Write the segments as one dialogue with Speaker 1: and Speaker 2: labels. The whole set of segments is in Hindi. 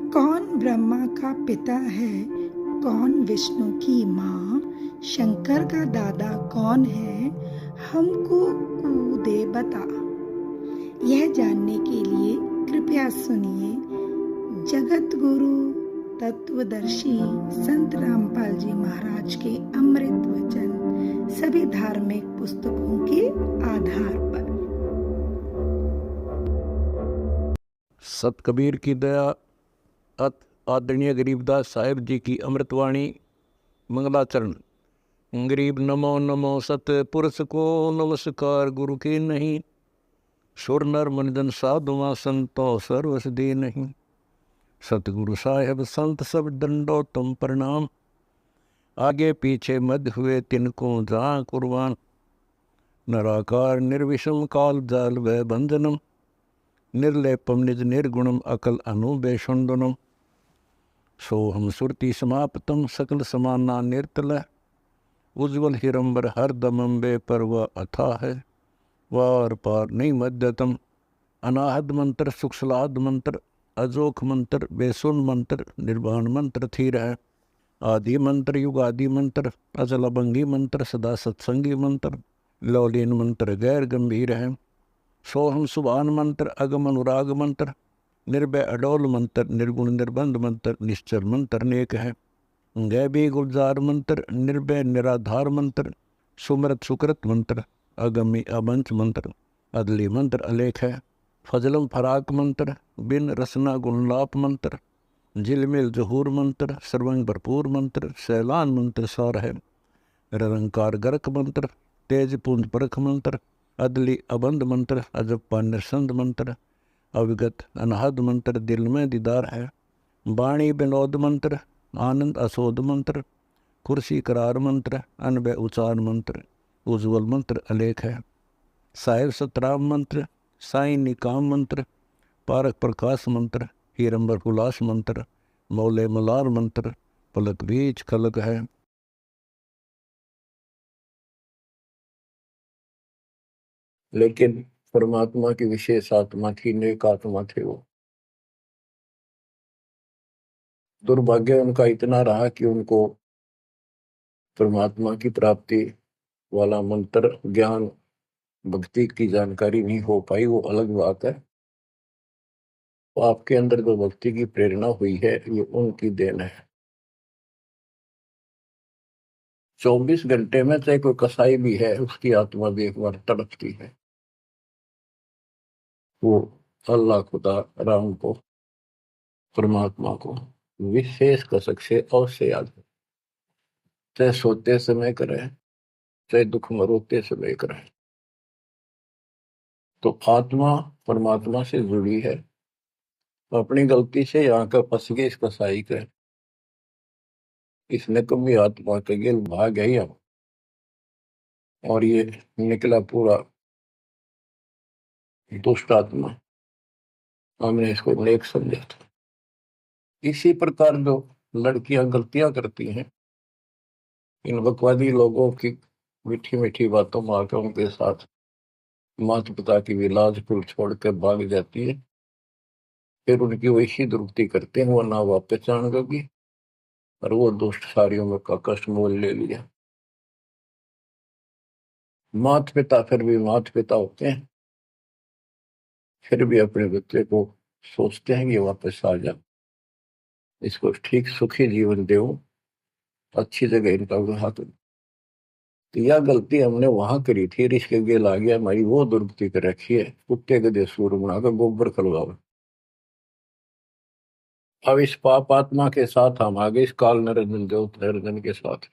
Speaker 1: कौन ब्रह्मा का पिता है, कौन विष्णु की माँ, शंकर का दादा कौन है, हमको दे बता। यह जानने के लिए कृपया सुनिए जगत गुरु तत्वदर्शी संत रामपाल जी महाराज के अमृत वचन सभी धार्मिक पुस्तकों के आधार पर।
Speaker 2: सत कबीर की दया, अत आदरणीय गरीबदास साहिब जी की अमृतवाणी मंगलाचरण। गरीब नमो नमो सत पुरुष को नमस्कार, गुरु की नहीं सुर नर मनजन साधुआ संतो सर्वस दे नहीं। सतगुरु साहेब संत सब दंडो तुम प्रणाम, आगे पीछे मध्य हुए तिनको जहाँ कुर्बान। नराकार निर्विषम काल जाल व बंधनम, निर्लेपम निज निर्गुणम अकल अनुबेशुंदनम। सोहम सुरति समाप्तम सकल समाना निर्तल, उज्ज्वल हिरंबर हर दमम बे पर वह अथा है। वार पार नहीं मध्यतम, अनाहद मंत्र सुखसलाद मंत्र, अजोख मंत्र बेसुन मंत्र, निर्वाण मंत्र थी है। आदि मंत्र युगादि मंत्र, अचल अभंगी मंत्र, सदा सत्संगी मंत्र, लौलीन मंत्र गैर गंभीर है। सोहम सुभान मंत्र, अगम अनुराग मंत्र, निर्भय अडोल मंत्र, निर्गुण निर्बंध मंत्र, निश्चर मंत्र नेक है। गैबी गुलजार मंत्र, निर्भय निराधार मंत्र, सुमृत सुकृत मंत्र, अगमी अबंच मंत्र, अदली मंत्र अलेख है। फजलम फराक मंत्र, बिन रसना गुणलाप मंत्र, झिलमिल जहूर मंत्र, सर्वंग भरपूर मंत्र, सैलान मंत्र सार है। निरंकार गर्क मंत्र, तेज पुंज परख मंत्र, अदली अबंध मंत्र, अजप्पा निरसंद मंत्र, अविगत अनहद मंत्र, दिल में दीदार है। वाणी विनोद मंत्र, आनंद असोद मंत्र, कुर्सी करार मंत्र, अनबय उचार मंत्र, उज्ज्वल मंत्र अलेख है। साहिब सतराम मंत्र, साई निकाम मंत्र, पारक प्रकाश मंत्र, हीरंबर उल्लास मंत्र, मौले मलार मंत्र, पलक बीच खलक है। लेकिन परमात्मा की विशेष आत्मा थी, नेक आत्मा थे वो। दुर्भाग्य उनका इतना रहा कि उनको परमात्मा की प्राप्ति वाला मंत्र ज्ञान भक्ति की जानकारी नहीं हो पाई, वो अलग बात है। तो आपके अंदर जो भक्ति की प्रेरणा हुई है, ये उनकी देन है। 24 घंटे में चाहे कोई कसाई भी है, उसकी आत्मा भी एक बार तड़पती है। वो अल्लाह खुदा राम को, परमात्मा को विशेष कसक से अवश्य याद है, चाहे सोते समय करें, चाहे दुख में रोते समय करें। तो आत्मा परमात्मा से जुड़ी है। अपनी गलती से यहाँ का फंस गए इस कसाई के, इसने कभी आत्मा के गिल भाग गई हम, और ये निकला पूरा दुष्ट आत्मा। हमने इसको नेक समझा था। इसी प्रकार जो लड़कियां गलतियां करती हैं, इन बकवादी लोगों की मीठी मीठी बातों में आकर उनके साथ माता पिता की भी लाज कुल छोड़ कर भाग जाती है। फिर उनकी वैसी दुर्गति करते हैं, वो ना वापस जान होगी, और वो दुष्ट सारियों में का कष्ट मोल ले लिया। माता पिता फिर भी माता पिता होते हैं, फिर भी अपने बच्चे को सोचते हैं कि वापस आ जा, इसको ठीक सुखी जीवन दो, अच्छी जगह इनका विवाह करो। तो यह गलती हमने वहां करी थी, इसके गेल आ गया, हमारी वो दुर्गति कर रखी है। कुत्ते गधे सूर बनाकर गोबर खलवाओ। अब इस पाप आत्मा के साथ हम आगे इस काल निरंजन देव निरंजन के साथ,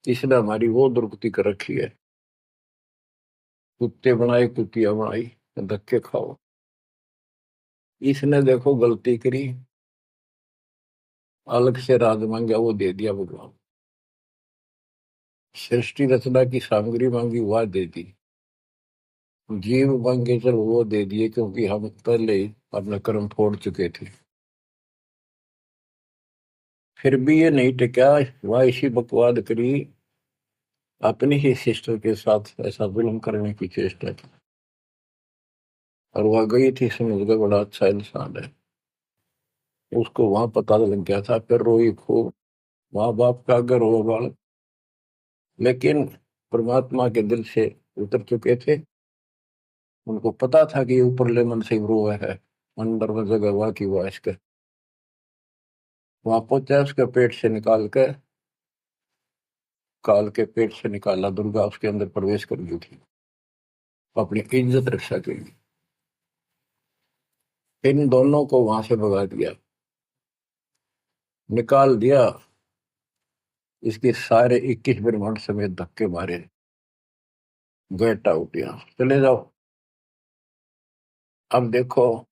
Speaker 2: इसने हमारी वो दुर्गति कर रखी है। कुत्ते बनाए कुतिया बनाई, धक्के खाओ। इसने देखो गलती करी, अलग से राज मांगा, वो दे दिया भगवान। सृष्टि रचना की सामग्री मांगी, वह दे दी। जीव मांगे चल वो दे दिए, क्योंकि हम पहले ही अपने कर्म फोड़ चुके थे। फिर भी ये नहीं टिका, वह इसी बकवाद करी, अपनी ही सिस्टर के साथ ऐसा जुल्म करने की चेष्टा की। और वह गई थी, समझ गए बड़ा अच्छा इंसान है, उसको वहां पता लग गया था, फिर रोई खूब। माँ बाप का अगर रो बाल, लेकिन परमात्मा के दिल से उतर चुके थे। उनको पता था कि ये ऊपरले मन से रो है, अंदर में जगह हुआ की वास के वहां पहुंचा, उसके पेट से निकाल के, काल के पेट से निकाला, दुर्गा उसके अंदर प्रवेश कर गई थी अपनी इज्जत रक्षा के लिए। इन दोनों को वहां से भगा दिया, निकाल दिया। इसके सारे 21 ब्रह्मांड समेत धक्के मारे, गेट आउट, यहाँ चले जाओ। अब देखो,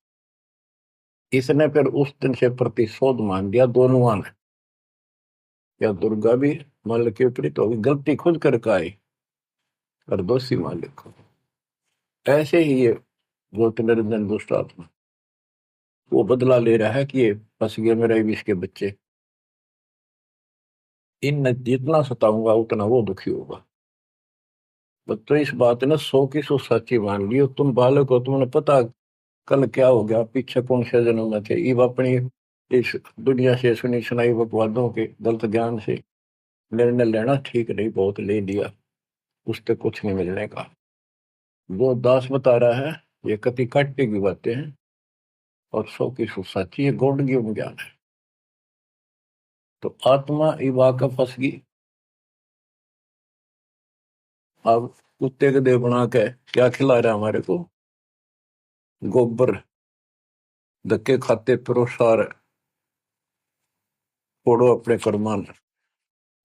Speaker 2: इसने फिर उस दिन से प्रतिशोध मान लिया दोनों ने। या दुर्गा भी मालिक के विपरीत होगी, गलती खुद करके आई और दोषी मालिक को। ऐसे ही ये ज्योतिर्निरंजन दुष्ट आत्मा वो बदला ले रहा है कि ये फंस गए मेरे विष के बच्चे, इन जितना सताऊंगा उतना वो दुखी होगा। तो इस बात ने 100 की 100 सच्ची मान ली। तुम बालक हो, तुमने पता कल क्या हो गया, पीछे कौन से जन्म में थे। इब अपनी इस दुनिया से सुनी सुनाई बकवादों के गलत ज्ञान से निर्णय लेना ठीक नहीं, बहुत ले लिया, उससे कुछ नहीं मिलने का। जो दास बता रहा है ये कति काट्य की बातें हैं और 100 की 100 सच्ची, ये गॉड गिवन ज्ञान है। तो आत्मा इब आकर फंस गई। अब कुत्ते के देह बना के क्या खिला रहा है हमारे को, गोबर, धक्के खाते प्रोसार, फोड़ो अपने कर्मान,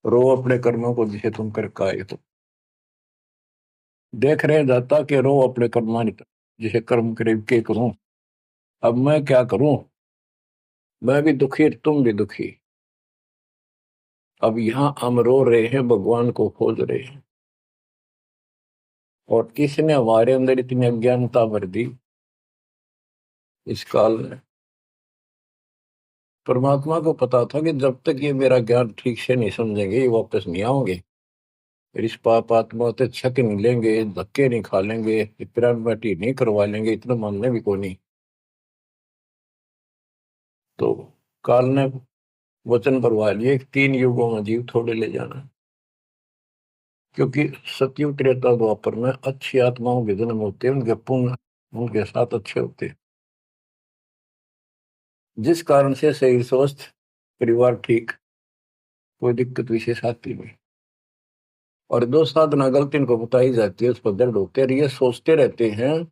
Speaker 2: रो अपने कर्मों को जिसे तुम कर आए। तो देख रहे जाता कि रो अपने कर्मान जिसे कर्म करे के करूं। अब मैं क्या करूं, मैं भी दुखी तुम भी दुखी। अब यहां हम रो रहे हैं, भगवान को खोज रहे हैं, और किसने हमारे अंदर इतनी अज्ञानता भर दी इस काल में। परमात्मा को पता था कि जब तक ये मेरा ज्ञान ठीक से नहीं समझेंगे ये वापस नहीं आओगे, फिर इस पाप आत्मा से छक नहीं लेंगे, धक्के नहीं खा लेंगे, पिरान बाटी नहीं करवा लेंगे, इतना मानने भी को नहीं। तो काल ने वचन भरवा लिए 3 युगों में जीव थोड़े ले जाना, क्योंकि सतयुग त्रेता द्वापर में अच्छी आत्माओं के जन्म होते हैं, उनके पुण्य उनके साथ अच्छे होते हैं, जिस कारण से शरीर स्वस्थ, परिवार ठीक, कोई दिक्कत विशेष आती नहीं। और जो साधना गलती इनको बताई जाती है उस पर दर्द होते हैं, और ये सोचते रहते हैं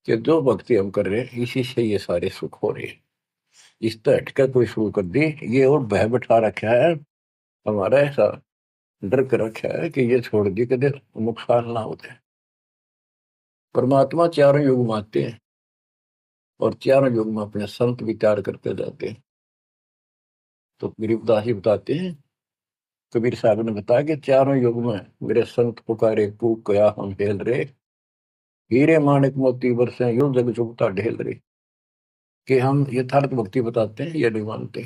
Speaker 2: कि जो भक्ति हम कर रहे हैं इसी से ये सारे सुख हो रहे हैं। इस तरह हटकर कोई शुरू कर दी, ये और भय बैठा रखा है हमारा, ऐसा डर कर रखा है कि ये छोड़ दी कदे नुकसान ना होते। परमात्मा चारों युग में आते हैं और चारों युग में अपने संत विचार करते जाते हैं। तो गरीबदास जी बताते हैं, कबीर साहब ने बताया कि चारों युग में मेरे संत पुकारे कूक कया हम हेल रे, हीरे माणिक मोती बरसे यूं जग चुगता ढेल रे। कि हम यथार्थ भक्ति बताते हैं ये नहीं मानते,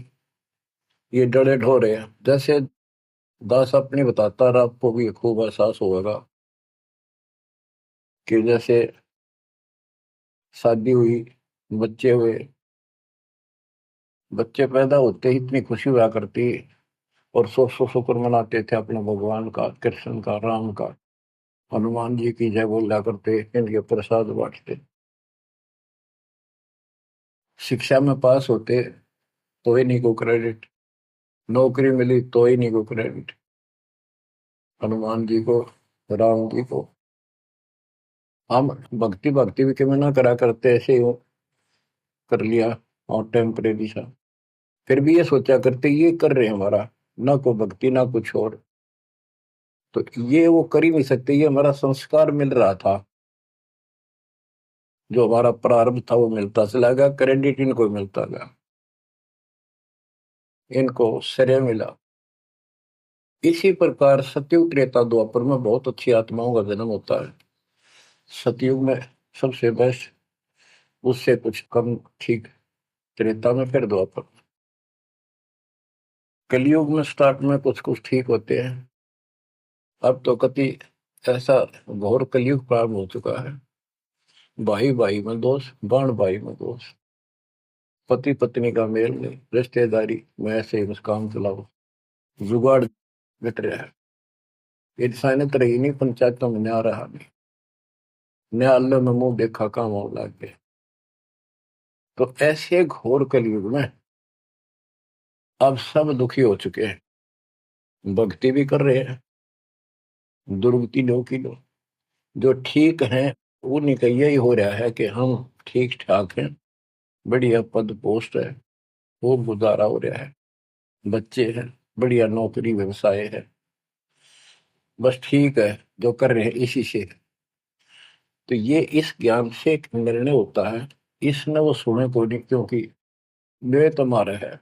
Speaker 2: ये डरे ढो रहे हैं। जैसे दास अपनी बताता रहा, आपको भी खूब एहसास होगा कि जैसे शादी हुई, बच्चे हुए, बच्चे पैदा होते ही इतनी खुशी हुआ करती, और सौ सौ शुक्र मनाते थे अपने भगवान का, कृष्ण का, राम का, हनुमान जी की जय बोला करते, इनके प्रसाद बांटते। शिक्षा में पास होते तो ही नहीं को क्रेडिट, नौकरी मिली तो ही नहीं को क्रेडिट, हनुमान जी को, राम जी को। हम भक्ति भक्ति भी क्यों ना करा करते, ऐसे ही कर लिया और टेम्परेरी सा, फिर भी ये सोचा करते ये कर रहे हैं हमारा, ना को भक्ति ना कुछ और। तो ये वो कर ही नहीं सकते, ये हमारा संस्कार मिल रहा था, जो हमारा प्रारंभ था वो मिलता चला गया, क्रेडिट इनको मिलता गया, इनको श्रेय मिला। इसी प्रकार सतयुग त्रेता द्वापर में बहुत अच्छी आत्माओं का जन्म होता है। सतयुग में सबसे बेस्ट, उससे कुछ कम ठीक, त्रेता में, फिर द्वापर। कलयुग में स्टार्ट में कुछ कुछ ठीक होते हैं। अब तो कति ऐसा घोर कलयुग प्रारंभ हो चुका है, भाई भाई में दोष, बाण भाई में दोष। पति पत्नी का मेल नहीं, रिश्तेदारी में ऐसे ही बस काम चलाओ, जुगाड़ बिट रहा है। इंसानियत तो रही नहीं, पंचायतों में न्याय रहा नहीं, न्यायालय में मुंह देखा काम हो लग गए। तो ऐसे घोर कलयुग में अब सब दुखी हो चुके हैं, भक्ति भी कर रहे हैं, दुर्गति लो की लो, जो ठीक है उन्हीं का यही हो रहा है कि हम ठीक ठाक हैं, बढ़िया पद पोस्ट है, खूब गुजारा हो रहा है, बच्चे हैं, बढ़िया नौकरी व्यवसाय है, बस ठीक है, जो कर रहे हैं इसी से। तो ये इस ज्ञान से एक निर्णय होता है, इसने वो सुने को नहीं, क्योंकि वे तुम्हारे है।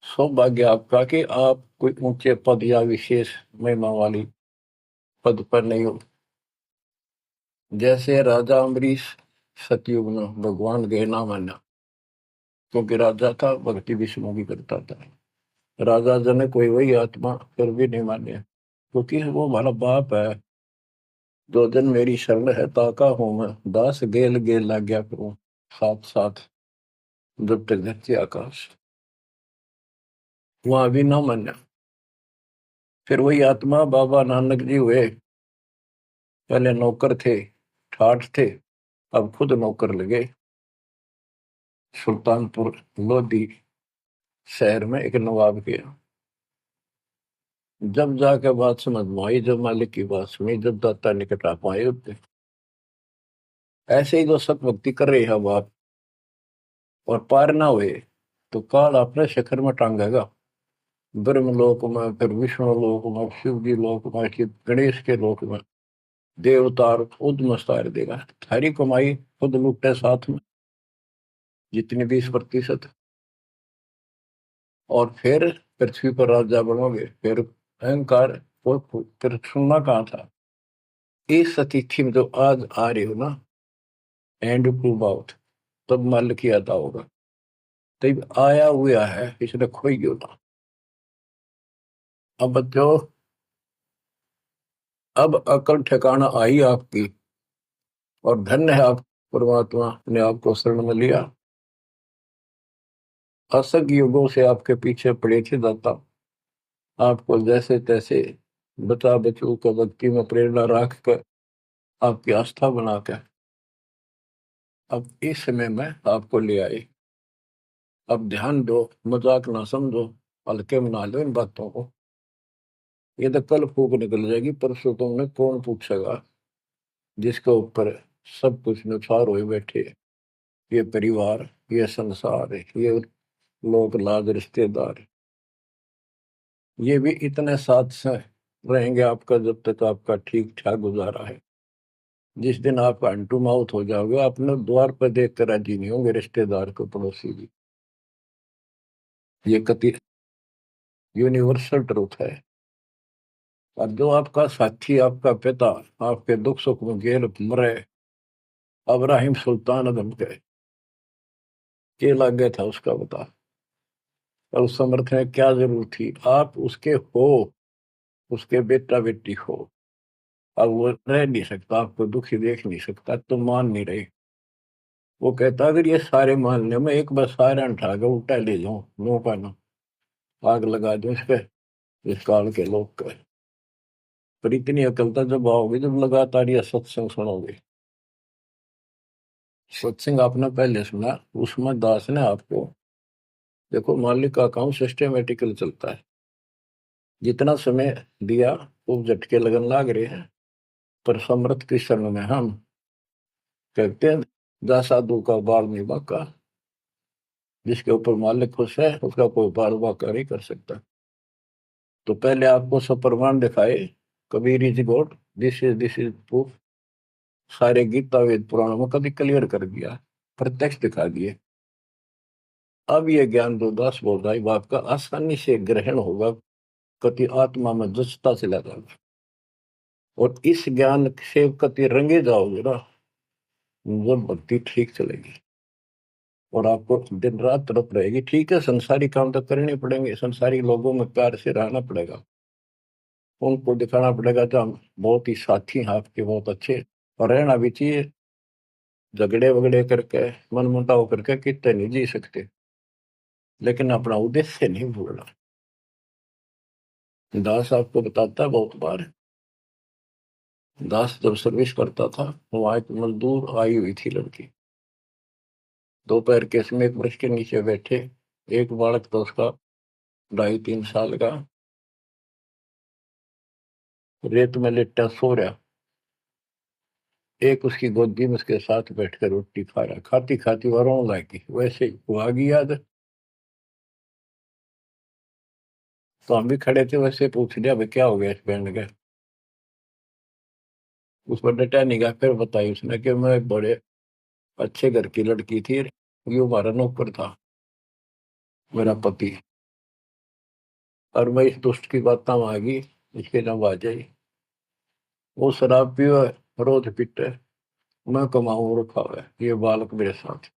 Speaker 2: सौभाग्य आपका कि आप कोई ऊंचे पद या विशेष महिमा वाली पद पर नहीं हो। जैसे राजा अम्बरीश सतयुग में भगवान गए ना माना, क्योंकि राजा था, भक्ति विष्णु की करता था। राजा जन कोई वही आत्मा फिर भी नहीं माने, क्योंकि वो हमारा बाप है। जो जन मेरी शरण है ताका हूं मैं, दास गेल गेल लग गया करूं, साथ साथ जब तक धरती आकाश। वहां भी ना माना। फिर वही आत्मा बाबा नानक जी हुए, पहले नौकर थे, ठाठ थे, अब खुद नौकर लगे। सुल्तानपुर लोधी शहर में एक नवाब के यहाँ। जब जाके बात समझ में आई, जब मालिक की बात सुनी, जब दाता निकट आ पाए होते। ऐसे ही जो सत भक्ति कर रहे हैं बाप और पार ना हुए, तो काल अपने शिखर में टांगेगा। ब्रह्म लोक में, फिर विष्णु लोक में, शिव जी लोक में, फिर गणेश के लोक में देवतार खुद मस्तार देगा। थारी कमाई खुद लुटे साथ में, जितनी 20%। और फिर पृथ्वी पर राजा बनोगे, फिर अहंकार फिर सुनना कहाँ था। इस अतिथि में जो आज आ रही हो ना, एंड टू बाउट, तब मल की अदा होगा। तब आया हुआ है, इसने खोई क्यों ना। अब बच्चों, अब अकल ठिकाना आई आपकी, और धन्य है आप, परमात्मा ने आपको शरण में लिया। असंग युगों से आपके पीछे पड़े थे दाता, आपको जैसे तैसे बचा बचू कर भक्ति में प्रेरणा रख कर, आपकी आस्था बनाकर अब इस समय में आपको ले आए। अब ध्यान दो, मजाक ना समझो, हल्के में ना लो इन बातों को। ये तो कल फूक निकल जाएगी, परसों तुमने कौन पूछेगा, जिसके ऊपर सब कुछ नुसार हुए बैठे। ये परिवार, ये संसार, ये लोग लाज रिश्तेदार, ये भी इतने साथ से रहेंगे आपका जब तक आपका ठीक ठाक गुजारा है। जिस दिन आप अंटू माउथ हो जाओगे, अपने द्वार पर देख कर राजी नहीं होंगे रिश्तेदार को, पड़ोसी भी। ये कति यूनिवर्सल ट्रूथ है। और जो आपका साथी, आपका पिता, आपके दुख सुख में गेल मरे, अब्राहिम सुल्तान अदम के लग गया था उसका बता। और उस समर्थ में क्या जरूरत थी, आप उसके हो, उसके बेटा बेटी हो। अब वो रह नहीं सकता, आपको दुखी देख नहीं सकता, तो मान नहीं रहे। वो कहता अगर ये सारे मान ले, मैं एक बार सारे उठा के उल्टा ले जाऊं, नो का ना, आग लगा दूं इस पे, इस काल के लोग का। पर इतनी अकलता जब आओगे, जब लगातार ये सत्संग सुनोगे। सत्संग आपने पहले सुना, उसमें दास ने आपको, देखो मालिक का काम सिस्टमेटिकल चलता है। जितना समय दिया वो झटके लगन लाग रहे हैं, पर समर्थ की शरण में हम कहते हैं, जा साधु का बाल नहीं बाका। जिसके ऊपर मालिक खुश है, उसका कोई बाल बाका नहीं कर सकता। तो पहले आपको सब प्रमाण दिखाए, Kabir is God, this is proof. सारे गीता वेद पुराणों में कभी क्लियर कर दिया, प्रत्यक्ष दिखा दिए। अब ये ज्ञान जो दास बोल रहा है आपका आसानी से ग्रहण होगा, कति आत्मा में जचता चला जाएगा। और इस ज्ञान से कति रंगे जाओगे ना, जब भक्ति ठीक चलेगी और आपको दिन रात तरफ रहेगी। ठीक है, संसारी काम तो करने पड़ेंगे, संसारी लोगों में प्यार से रहना पड़ेगा, उनको दिखाना पड़ेगा तो हम बहुत ही साथी हैं आपके, बहुत अच्छे, और रहना भी चाहिए। झगड़े वगड़े करके मन मुटाव करके कितने नहीं जी सकते, लेकिन अपना उद्देश्य नहीं भूलना। दास आपको बताता है बहुत बार, दास जब सर्विस करता था वहां एक मजदूर आई हुई थी लड़की, दोपहर के समय एक वृक्ष के नीचे बैठे, एक बालक तो उसका 2.5-3 साल का रेत में लेटा सो रहा, एक उसकी गोदी में उसके साथ बैठकर रोटी खा रहा, खाती खाती वो रोने लगी, वैसे ही वो आ गई याद। तो हम भी खड़े थे, वैसे पूछ लिया भाई क्या हो गया इस बैंड का। उस पर डटा नहीं गया, फिर बताई उसने कि मैं एक बड़े अच्छे घर की लड़की थी, ये हमारा नौकर था, मेरा पति, और मैं इस दुष्ट की बात आ गई, इसके नाम आ जाई, वो शराब पियो रोज पीटे, मैं कमाऊं रखा हुआ है, ये बालक मेरे साथ।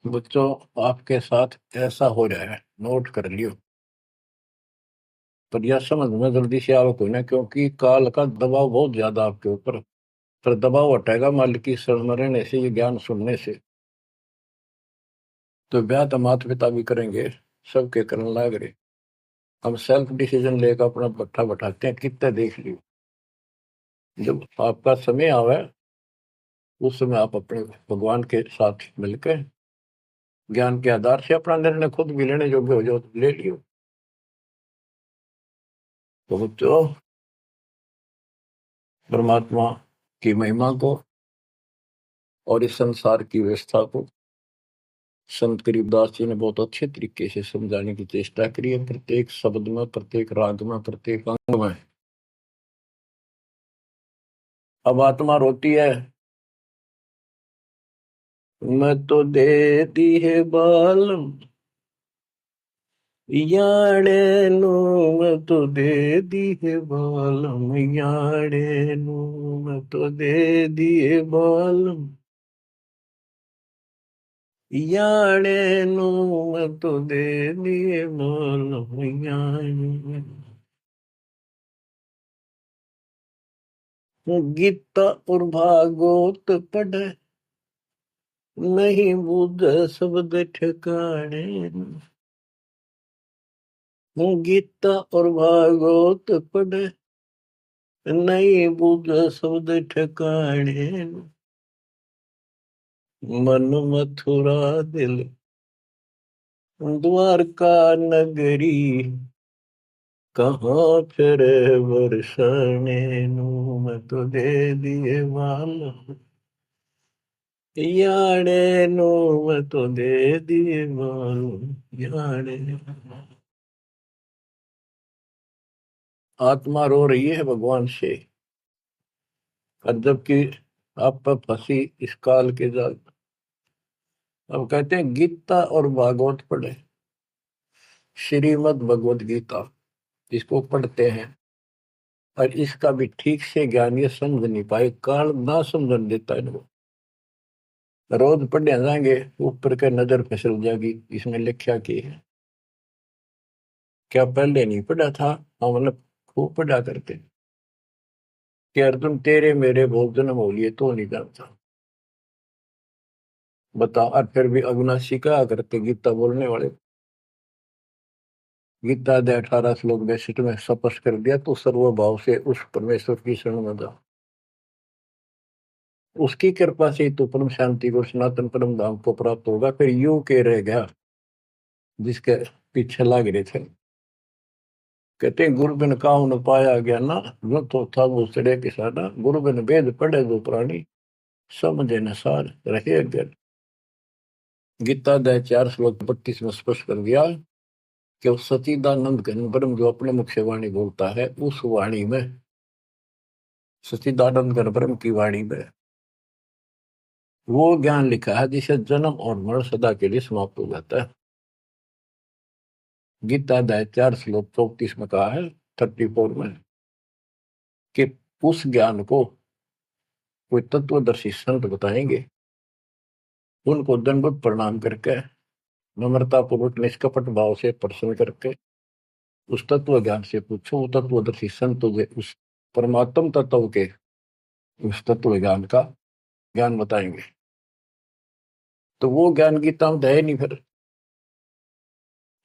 Speaker 2: बच्चों आपके साथ ऐसा हो रहा है, नोट कर लियो, पर यह समझ में जल्दी से आओ कोई ना, क्योंकि काल का दबाव बहुत ज्यादा आपके ऊपर, पर दबाव हटेगा मालिक की शरण रहने से, ये ज्ञान सुनने से। तो ब्याह तो माता पिता भी करेंगे, सबके करने लाग रहे, हम सेल्फ डिसीजन लेकर अपना पट्टा बैठाते हैं, कितना देख लियो। जब आपका समय आवे उस समय आप अपने भगवान के साथ मिलकर ज्ञान के आधार से अपना निर्णय खुद भी लेने योग्य हो जाओ तो ले लियो। तो बच्चों परमात्मा की महिमा को और इस संसार की व्यवस्था को संत करीबदास जी ने बहुत अच्छे तरीके से समझाने की चेष्टा करी है, प्रत्येक शब्द में, प्रत्येक राग में, प्रत्येक अंग में। अब आत्मा रोती है, मैं तो दे दी है बालम याड़े नु, मैं तो दे दी है बालम याड़े नु, मैं तो दे दिए बालम याड़े नु, मैं तो दे दिए बालम याड़े। गीता और भागवत पढ़े नहीं बुझ शब्द ठिकाने, गीता और भागवत पढ़े नहीं बुझ शब्द ठिकाने, मन मथुरा दिल द्वारका नगरी, कहाँ फिर बरसाने नू, मैं तो दे दिए बाल याड़े नो, मैं तो दे दिए बाल याड़े। आत्मा रो रही है भगवान से, और जबकि आप पर फंसी इस काल के जाल। अब कहते हैं गीता और भागवत पढ़े, श्रीमद् भगवत गीता इसको पढ़ते हैं, और इसका भी ठीक से ज्ञान ये समझ नहीं पाए, काल ना समझ देता है इनको। रोज पढ़ने जाएंगे ऊपर के नजर फिसल जाएगी, इसमें लिखा की है क्या पहले नहीं पढ़ा था, हम मतलब खूब पढ़ा करते कि अर्जुन तेरे मेरे बहुत जन्म हो लिए तो नहीं जानता, बताओ। और फिर भी अविनाशी कहा करते गीता बोलने वाले, गीता अध्याय 18 श्लोक 62 में स्पष्ट कर दिया, तो सर्वभाव से उस परमेश्वर की शरण में जाओ, उसकी कृपा से तो परम शांति को सनातन परम धाम को प्राप्त होगा। फिर यू के रह गया जिसके पीछे लाग रहे थे, कहते हैं गुरु बिन काहू न पाया गया ना, जो तो था वो सड़े किसाना, गुरु बिन वेद पढ़े जो प्राणी, समझे न सार रहे अज्ञान। गीता अध्याय 4 श्लोक 32 में स्पष्ट कर दिया कि उस सचिदानंद घन ब्रह्म जो अपने मुख से वाणी बोलता है, उस वाणी में, सचिदानंद घन ब्रह्म की वाणी में वो ज्ञान लिखा है जिसे जन्म और मरण सदा के लिए समाप्त हो जाता है। गीता अध्याय 4 श्लोक 34 में कहा है, 34 में, कि उस ज्ञान को कोई तत्वदर्शी संत बताएंगे, उनको दंडवत प्रणाम करके नम्रता पूर्वक निष्कपट भाव से प्रश्न करके उस तत्व ज्ञान से पूछो, वो तत्वदर्शी संत तुझे उस परमात्म तत्व के, उस तत्व ज्ञान का ज्ञान बताएंगे। तो वो ज्ञान गीता में तो है नहीं फिर।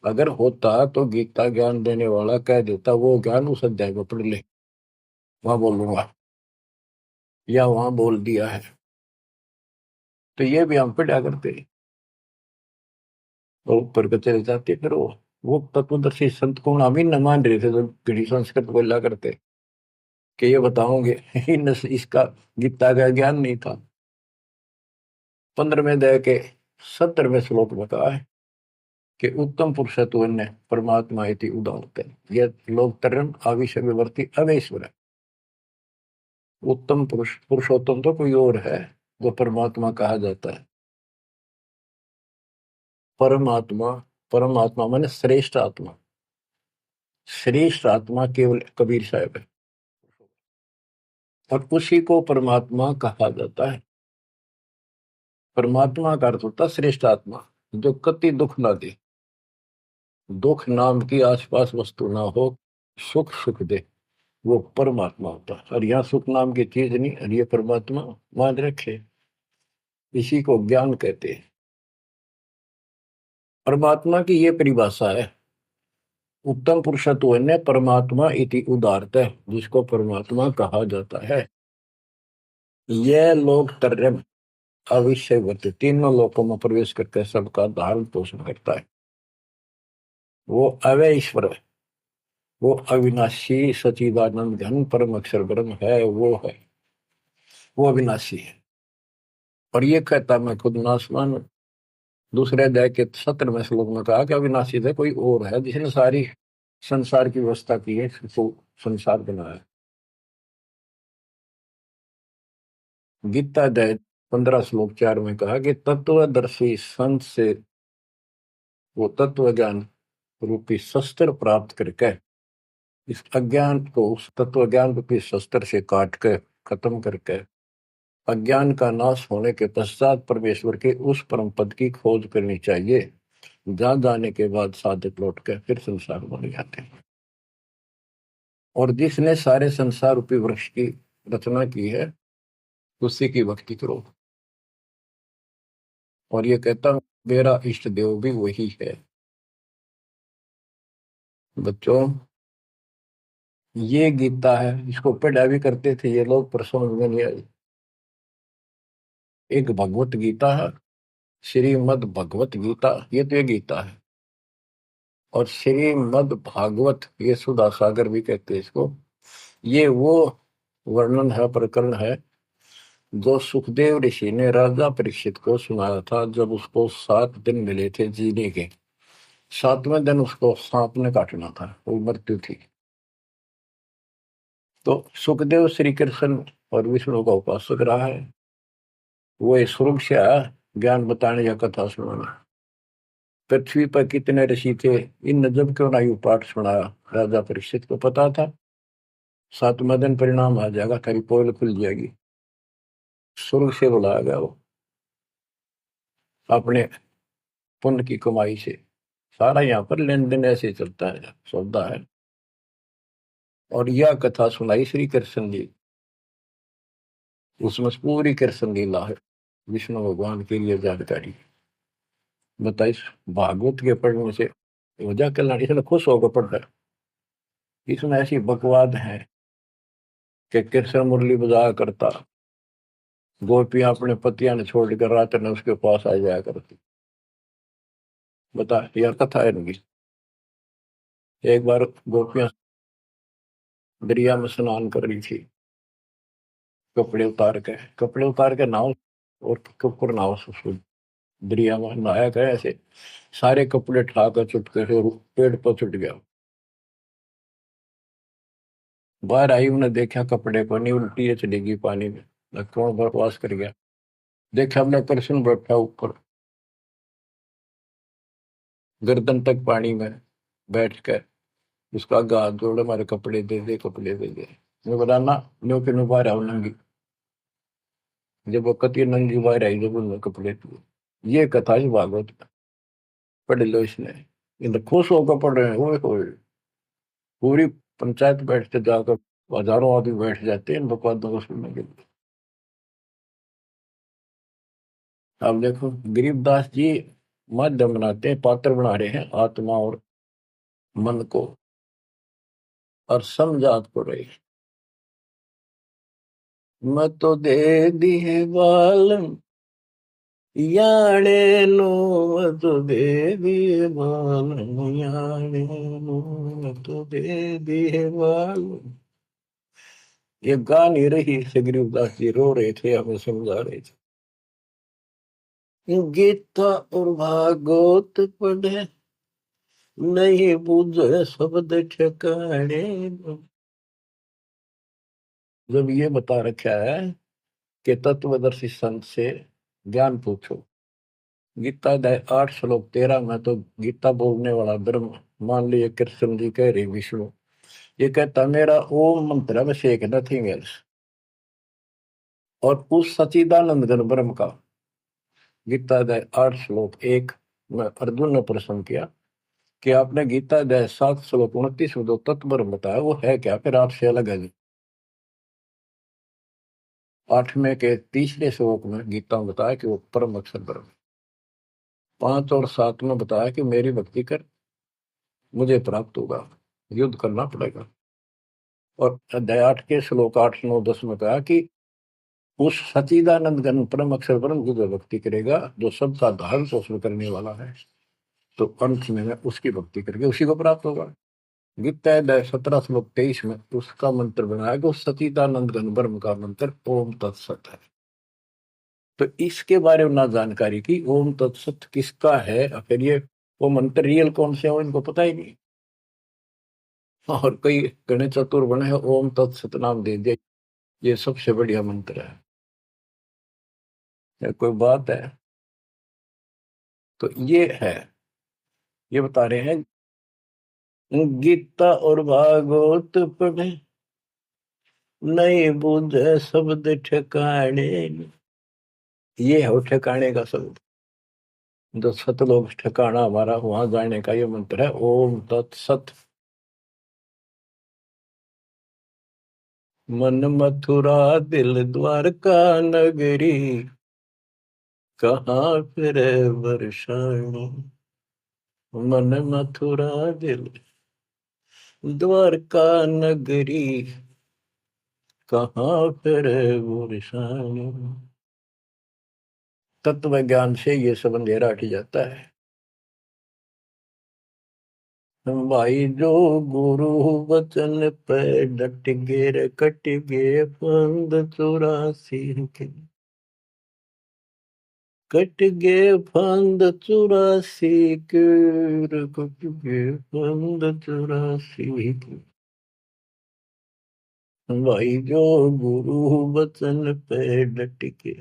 Speaker 2: अगर होता तो गीता ज्ञान देने वाला कह देता वो ज्ञान उस अध्याय में पढ़ ले, वहां बोलूंगा, या वहां बोल दिया है। तो ये भी हम पढ़ा करते, और ऊपर के चले जाते। फिर वो तत्वदर्शी संत को हम ही न मान रहे थे, तो घड़ी संस्कृत बोला करते कि ये बताओगे इसका गीता का ज्ञान नहीं था। 15वें अध्याय के 17वें श्लोक में कहा है कि उत्तम पुरुषत्व ने परमात्मा इति उदाहरते, ये लोग तरन आविष्य विवर्ती अवेश्वर है। उत्तम पुरुष, पुरुषोत्तम तो कोई और है, जो परमात्मा कहा जाता है। परमात्मा, परमात्मा माने श्रेष्ठ आत्मा, श्रेष्ठ आत्मा केवल कबीर साहब है, और उसी को परमात्मा कहा जाता है। परमात्मा का अर्थ होता है श्रेष्ठ आत्मा, जो कति दुख ना दे, दुख नाम की आसपास वस्तु ना हो, सुख सुख दे, वो परमात्मा होता है। और यहाँ सुख नाम की चीज नहीं, और ये परमात्मा मान रखे, इसी को ज्ञान कहते हैं। परमात्मा की ये परिभाषा है, उत्तम पुरुषत्व ने परमात्मा इति उदारत है, जिसको परमात्मा कहा जाता है। यह लोग तरम अविषय वर्त, तीनों लोकों में प्रवेश करके सबका धारण पोषण करता है। वो अवय ईश्वर है, वो अविनाशी सचिदानंद घन परम अक्षर ब्रह्म है, वो है, वो अविनाशी है। और ये कहता मैं खुद नासवान। दूसरे अध्याय के 17वें श्लोक में कहा कि अविनाशी है कोई और है, जिसने सारी संसार की व्यवस्था की है, तो संसार बनाया। गीता अध्याय 15 श्लोक 4 में कहा कि तत्वदर्शी संत से वो तत्व ज्ञान रूपी शस्त्र प्राप्त करके इस अज्ञान को उस तत्व ज्ञान रूपी शस्त्र से काट के खत्म करके अज्ञान का नाश होने के पश्चात परमेश्वर के उस परम पद की खोज करनी चाहिए, जहां जाने के बाद साधक लौट के फिर संसार बन जाते हैं। और जिसने सारे संसार रूपी वृक्ष की रचना की है, उसी की भक्ति करो। और ये कहता मेरा इष्ट देव भी वही है। बच्चों, ये गीता है, इसको पढ़ा भी करते थे ये लोग, पर समझ में नहीं आई। एक भगवत गीता है, श्रीमद भगवत गीता, ये तो ये गीता है। और श्रीमद भागवत, ये सुधा सागर भी कहते हैं इसको। ये वो वर्णन है, प्रकरण है, जो सुखदेव ऋषि ने राजा परीक्षित को सुनाया था, जब उसको 7 दिन मिले थे जीने के। 7वें दिन उसको सांप ने काटना था, वो मृत्यु थी। तो सुखदेव श्री कृष्ण और विष्णु का उपासक रहा है, वो इस स्वरूप से आया ज्ञान बताने या कथा सुनाने। पृथ्वी पर कितने ऋषि थे, इन जब क्यों ना पाठ सुनाया। राजा परीक्षित को पता था 7वें दिन परिणाम आ जाएगा, तेरी पोल खुल जाएगी। स्वर्ग से बुलाया गया वो, अपने पुण्य की कमाई से। सारा यहाँ पर लेन देन ऐसे चलता है, सौदा है। और यह कथा सुनाई श्री कृष्ण जी, उसमें पूरी कृष्ण लीला है, विष्णु भगवान के लिए जानकारी बताइए। भागवत के पढ़ने से वजह कल्याण, इसने खुश होकर पढ़ता है। इसमें ऐसी बकवाद है कि कृष्ण मुरली बजाया करता, गोपियां अपने पतियां ने छोड़कर रात में उसके पास आ जाया करती। बता, यह कथा है इनकी। एक बार गोपियां दरिया में स्नान कर रही थी, कपड़े उतार के नहाओ, और ऊपर नहाओ, उसको दरिया में नहाया गया ऐसे, सारे कपड़े ठाकर चुटके से पेड़ पर चुट गया। बाहर आई, उन्हें देखा कपड़े पर नहीं, उल्टी है चलेगी पानी में, कौन बकवास कर गया। देखा हमने कृष्ण बैठा ऊपर, गर्दन तक पानी में बैठ कर उसका हाथ जोड़े, हमारे कपड़े दे दे, कपड़े दे दे। मैं बोला ना, न्यो के नो बाहर आओ नंगी। जब वो कती नंगी बाहर आई, जब उन्होंने कपड़े दिए। ये कथा है भागवत में, पढ़ लो इसने। इन खुश होकर पढ़ रहे हैं, ओए पूरी पंचायत बैठते जाकर, हजारों आदमी बैठ जाते हैं इन बकवादों को सुनने के लिए। अब देखो गरीबदास जी माध्यम बनाते हैं, पात्र बना रहे हैं आत्मा और मन को, और समझात को रही। मैं तो दे दी है बालम याने नो, मैं तो दे दी है बालम याने नो, मैं तो दे दी है बालम। ये गा नहीं रही से, गरीबदास जी रो रहे थे, हमें समझा रहे थे। गीता और भागवत पढ़े नहीं बुझे शब्द ठिकाने। जब ये बता रखा है कि तत्वदर्शी संत से ज्ञान पूछो, गीता अध्याय 8 श्लोक 13 में तो गीता बोलने वाला ब्रह्म, मान लीजिए कृष्ण जी कह रहे विष्णु, ये कहता मेरा ओम मंत्र है, बस एक, नथिंग एल्स। और उस सचिदानंद घन ब्रह्म का, गीता अध्याय 8 श्लोक 1 में अर्जुन ने प्रश्न किया कि आपने गीता अध्याय 7 श्लोक 29 में जो तत्व ब्रह्म बताया वो है क्या, फिर आपसे अलग है? 8वें के तीसरे श्लोक में गीता में बताया कि वो परम अक्षर ब्रह्म। 5 और 7 में बताया कि मेरी भक्ति कर मुझे प्राप्त होगा, युद्ध करना पड़ेगा। और अध्याय 8 के श्लोक 8 9 10 में कहा कि उस सचिदानंद घन परम अक्षर ब्रह्म की जो भक्ति करेगा, जो सबका धारण पोषण करने वाला है, तो अंत में उसकी भक्ति करके उसी को प्राप्त होगा। गीता अध्याय 17 श्लोक 23 में उसका मंत्र बनाया कि उस सचिदानंद घन ब्रह्म का मंत्र ओम तत्सत है। तो इसके बारे में ना जानकारी की, ओम तत्सत किसका है, फिर ये वो मंत्र रियल कौन से हो इनको पता ही नहीं। और कई गणेश चतुर बने हैं, ओम तत्सत नाम दे दिया, ये सबसे बढ़िया मंत्र है। कोई बात है? तो ये है, ये बता रहे हैं गीता और भागवत पढ़े नहीं बुझे शब्द ठिकाने। ये है वो ठिकाने का शब्द, जो सतलोक ठिकाना हमारा, वहां जाने का ये मंत्र है ओम तत्सत। मन मथुरा दिल द्वारका नगरी, कहाँ फिर वर्षाणी। मन मथुरा दिल द्वारका नगरी, कहाँ फिर वर्षाणी। तत्व ज्ञान से ये सब अंधेरा हट जाता है। भाई जो गुरु वचन पे डट गे रे, कट गे फंद 84 के, कट गे फंद 84 के, कट गे फंद 84 के। भाई जो गुरु वचन पे डट के,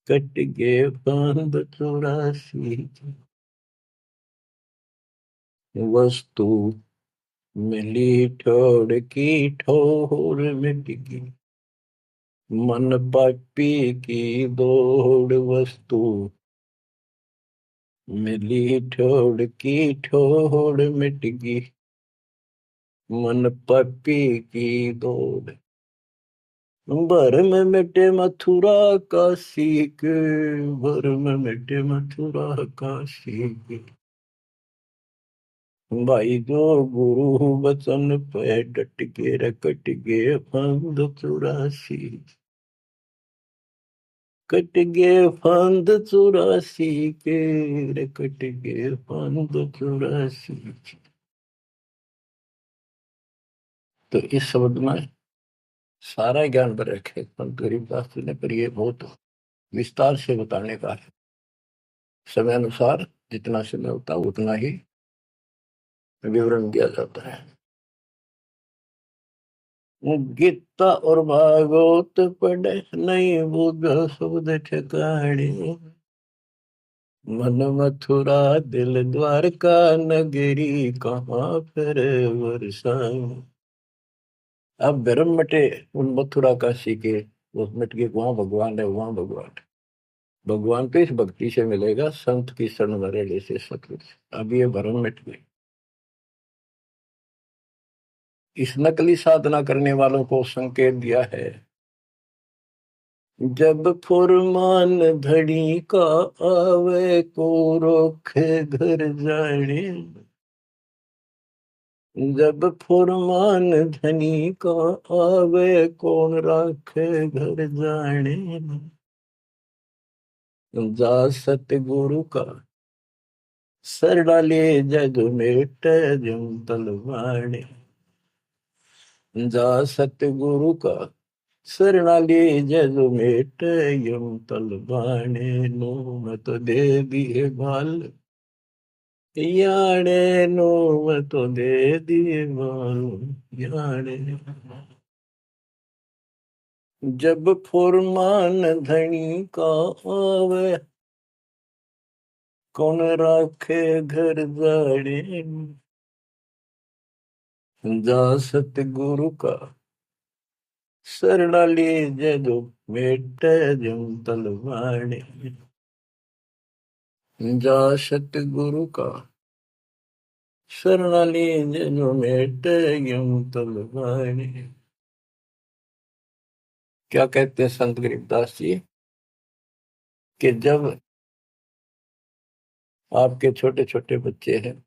Speaker 2: कट गे फंद 84 के। वस्तु मिली ठोड़ की ठोर मिट गई, मन पापी की दौड़। वस्तु मिली ठोड़ की ठोड़ मिट गई, मन पापी की दौड़। भर में मिटे मथुरा काशी के, भर में मिटे मथुरा काशी के। भाई जो गुरु वचन पे डट के रकट गे फंद 84, कट गे फंद 84 के रे, कट गे फंद 84। तो इस शब्द में सारा ज्ञान भर रखे संत गरीबदास जी ने, पर ये बहुत विस्तार से बताने का है। समय अनुसार जितना समय होता है उतना ही विवरण दिया जाता है। गीता और भागवत पढ़े नहीं बुझ शब्द ठिकाने, मन मथुरा दिल द्वारका नगरी, कहाँ फिर वर्षाएं। अब भ्रम मिटे उन मथुरा काशी के, वो मिट गए, वहां भगवान है, वहां भगवान है। भगवान तो इस भक्ति से मिलेगा, संत की शरण मरे से सतगुरु से। अब ये भ्रम मिट गए। इस नकली साधना करने वालों को संकेत दिया है जब फुरमान धनी का आवे को रोके घर जाने, जब फुरमान धनी का आवे कौन राखे घर जाने, जा सतगुरु का सर डाले जग मेट जम तलवाने, जा सतगुरु का शरणाली जग मेट यम तलवाने, नो मत दे दिए बाल याने, नो मत दे दिए बाल याने। जब फुरमान धनी का आवे कौन राखे घर जाड़े, जा सतगुरु का शरणाली जग मेट जम तलवाने, जा सतगुरु का शरणाली जग मेट यम तलवाने। क्या कहते हैं संत गरीबदास जी कि जब आपके छोटे छोटे बच्चे हैं,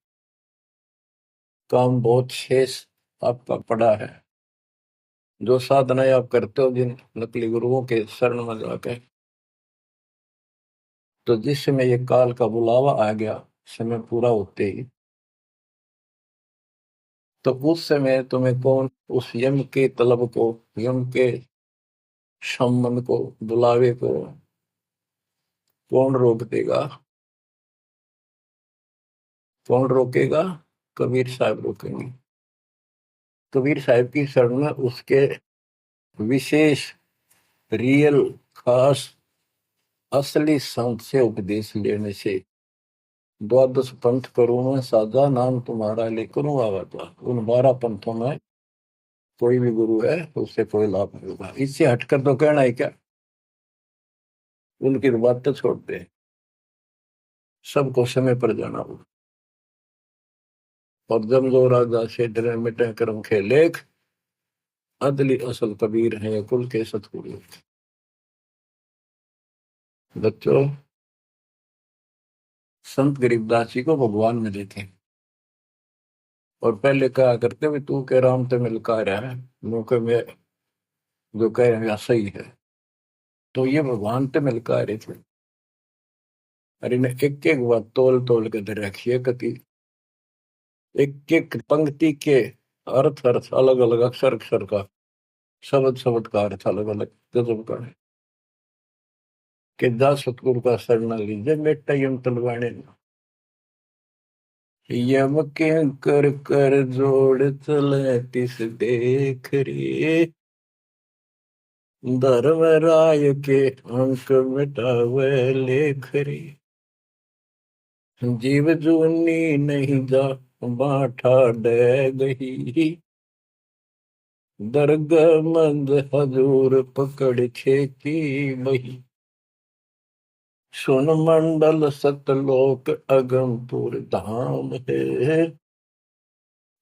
Speaker 2: काम बहुत शेष आपका पड़ा है, जो साधनाएं आप करते हो जिन नकली गुरुओं के शरण में जाकर, तो जिस समय ये काल का बुलावा आ गया, समय पूरा होते ही, तो उस समय तुम्हें कौन उस यम के तलब को, यम के संबंध को, बुलावे को कौन रोक देगा? कौन रोकेगा? कबीर साहब रोकेंगे। कबीर साहब की शरण में उसके विशेष, रियल, खास, असली संत से उपदेश लेने से, द्वादश पंथ करूं मैं साधा, नाम तुम्हारा लेकर आवाजा। उन 12 पंथों में कोई भी गुरु है उससे कोई लाभ नहीं होगा। इससे हटकर तो कहना है क्या? उनकी बात तो छोड़ते हैं, सबको समय पर जाना होगा। और जब जो राजा से डरे मिटे कर्म खे लेख, अदली असल कबीर है कुल के सतगुरु। बच्चों, संत गरीबदास जी को भगवान मिले थे, और पहले कहा करते भी तू के राम ते मिलका रहा है, मुँह में जो कह रहे हैं सही है। तो ये भगवान ते मिलका रहे थे, और इन्हें एक एक बात तोल तोल के दे रखी है, कति एक एक पंक्ति के अर्थ अर्थ अलग अलग, अक्षर अक्षर का, शब्द शब्द का अर्थ अलग अलग गजब का है। कि जा सतगुरु का शरण लीजिए बेटा यम तलवाने, यम के कर कर जोड़ चले तिस देख रे, धर्म राय के अंक मिटावे लेख रे, जीव जूनी नहीं जा बाठा डे गही, दरग मंद हजूर पकड़ खेती बही, सुन मंडल सतलोक अगमपुर धाम है,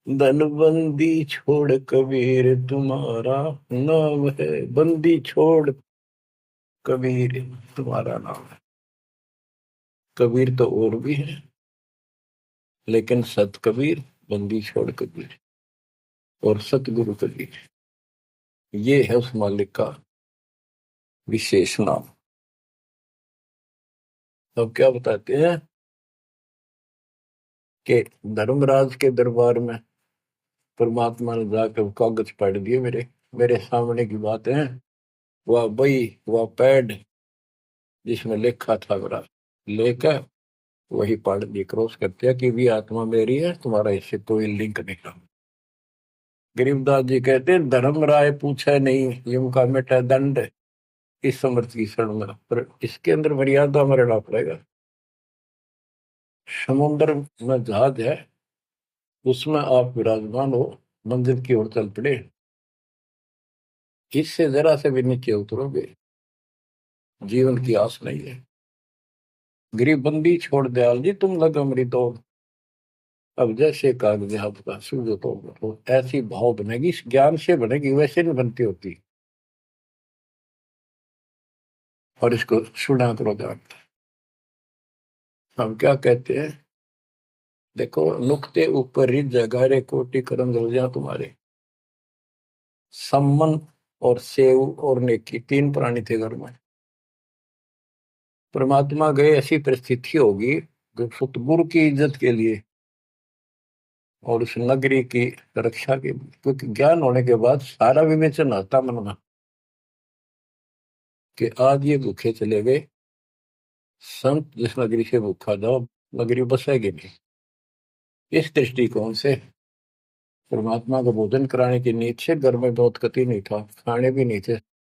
Speaker 2: धनबंदी छोड़ कबीर तुम्हारा नाम है, बंदी छोड़ कबीर तुम्हारा नाम है। कबीर तो और भी है, लेकिन सत कबीर, बंदी छोड़ कबीर और सतगुरु कबीर, ये है उस मालिक का विशेष नाम। अब क्या बताते हैं कि धर्मराज के दरबार में परमात्मा ने जाकर कागज पढ़ दिए, मेरे मेरे सामने की बात है, वह बई, वह पैड जिसमें लिखा था मेरा, लेकर वही पढ़ दी, क्रॉस करते हैं कि भी आत्मा मेरी है, तुम्हारा इससे कोई लिंक नहीं रहा। गरीबदास जी कहते हैं धर्म राय पूछे नहीं यम का मिटा दंड, इस समर्थ की शरण में, पर इसके अंदर मर्यादा में रहना पड़ेगा। समुद्र में जहाज है, उसमें आप विराजमान हो, मंजिल की ओर चल पड़े, इससे जरा से भी नीचे उतरोगे, जीवन की आस नहीं है। गरीबबंदी छोड़ दयाल जी तुम लगा मेरी दौड़, अब जैसे कागज आपका सूझो तो ऐसी भाव बनेगी, ज्ञान से बनेगी, वैसे नहीं बनती होती। और इसको सुना करो ध्यान। हम क्या कहते हैं, देखो, नुक्ते ऊपर रिज जगारे कोटि करम रोजा तुम्हारे। सम्मन और सेव और नेकी, तीन प्राणी थे घर में। परमात्मा गए, ऐसी परिस्थिति होगी जो सतगुरु की इज्जत के लिए और उस नगरी की रक्षा के लिए, क्योंकि ज्ञान होने के बाद सारा विवेचन आता मन में कि आज ये भूखे चले गए, संत जिस नगरी से भूखा जाओ नगरी बसेगी नहीं। इस दृष्टिकोण से परमात्मा को भोजन कराने की नींद से घर में बहुत कति नहीं था, खाने भी नहीं थे,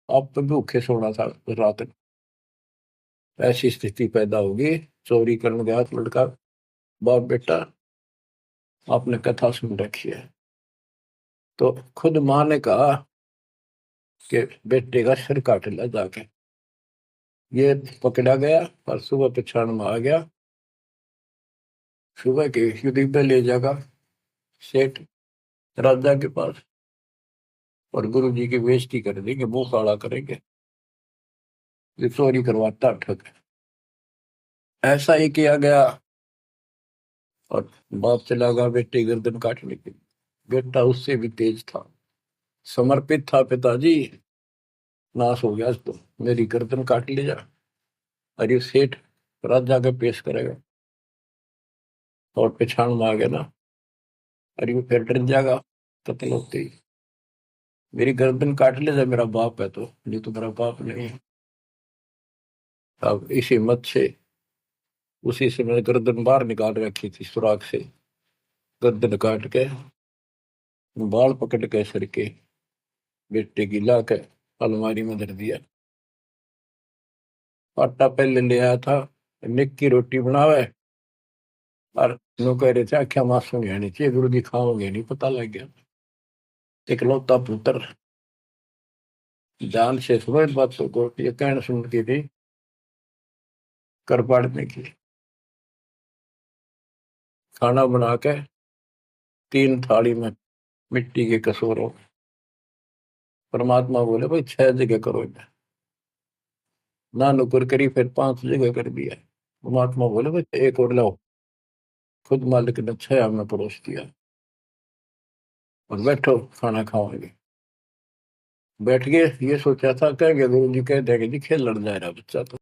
Speaker 2: आप तो भूखे सोना था रात में। ऐसी स्थिति पैदा होगी। चोरी करने गया लड़का, बाप बेटा, आपने कथा सुन रखी है। तो खुद माँ ने कहा कि बेटे का सिर काट लिया जाके। ये पकड़ा गया और सुबह पछाड़ में आ गया। सुबह के युद्ध पे ले जाएगा सेठ राजा के पास और गुरु जी की बेइज्जती कर देंगे, मुंह काला करेंगे, ये चोरी करवाता ठग। ऐसा ही किया गया और बाप चला गया बेटे गर्दन काटने के लिए। बेटा उससे भी तेज था, समर्पित था, पिताजी नाश हो गया तो मेरी गर्दन काट ले जा। और ये सेठ राजा के पेश करेगा और पिछाड़ में आ गया ना, और ये फिर डर जाएगा कत्ल होते ही, मेरी गर्दन काट ले जा, मेरा बाप है तो, नहीं तो मेरा बाप नहीं है। अब इस हिम्मत से उसी से मैंने गर्दन बाहर निकाल रखी थी सुराख से, गर्दन काट के बाल पकड़ के सर के बेटे की ला के अलमारी में धर दिया। आटा पहले ले आया था, निक की रोटी बनावे और नो कह रहे थे आख्या मासू नहीं आनी चाहिए, गुरु जी खाओगे नहीं, पता लग गया। इकलौता पुत्र जान से सुबह बातों को ये कहना सुनती थी कर पाड़ने की। खाना बना के 3 थाली में मिट्टी के कसूरों, परमात्मा बोले भाई 6 जगह करो इन्हें, ना नुकर करी, फिर 5 जगह कर दिया। परमात्मा बोले भाई एक और लाओ, खुद मालिक ने 6 में परोस दिया और बैठो खाना खाओगे। बैठ गए, ये सोचा था कहेंगे गुरु जी कह देंगे जी खेल लड़ जाए रहा बच्चा तो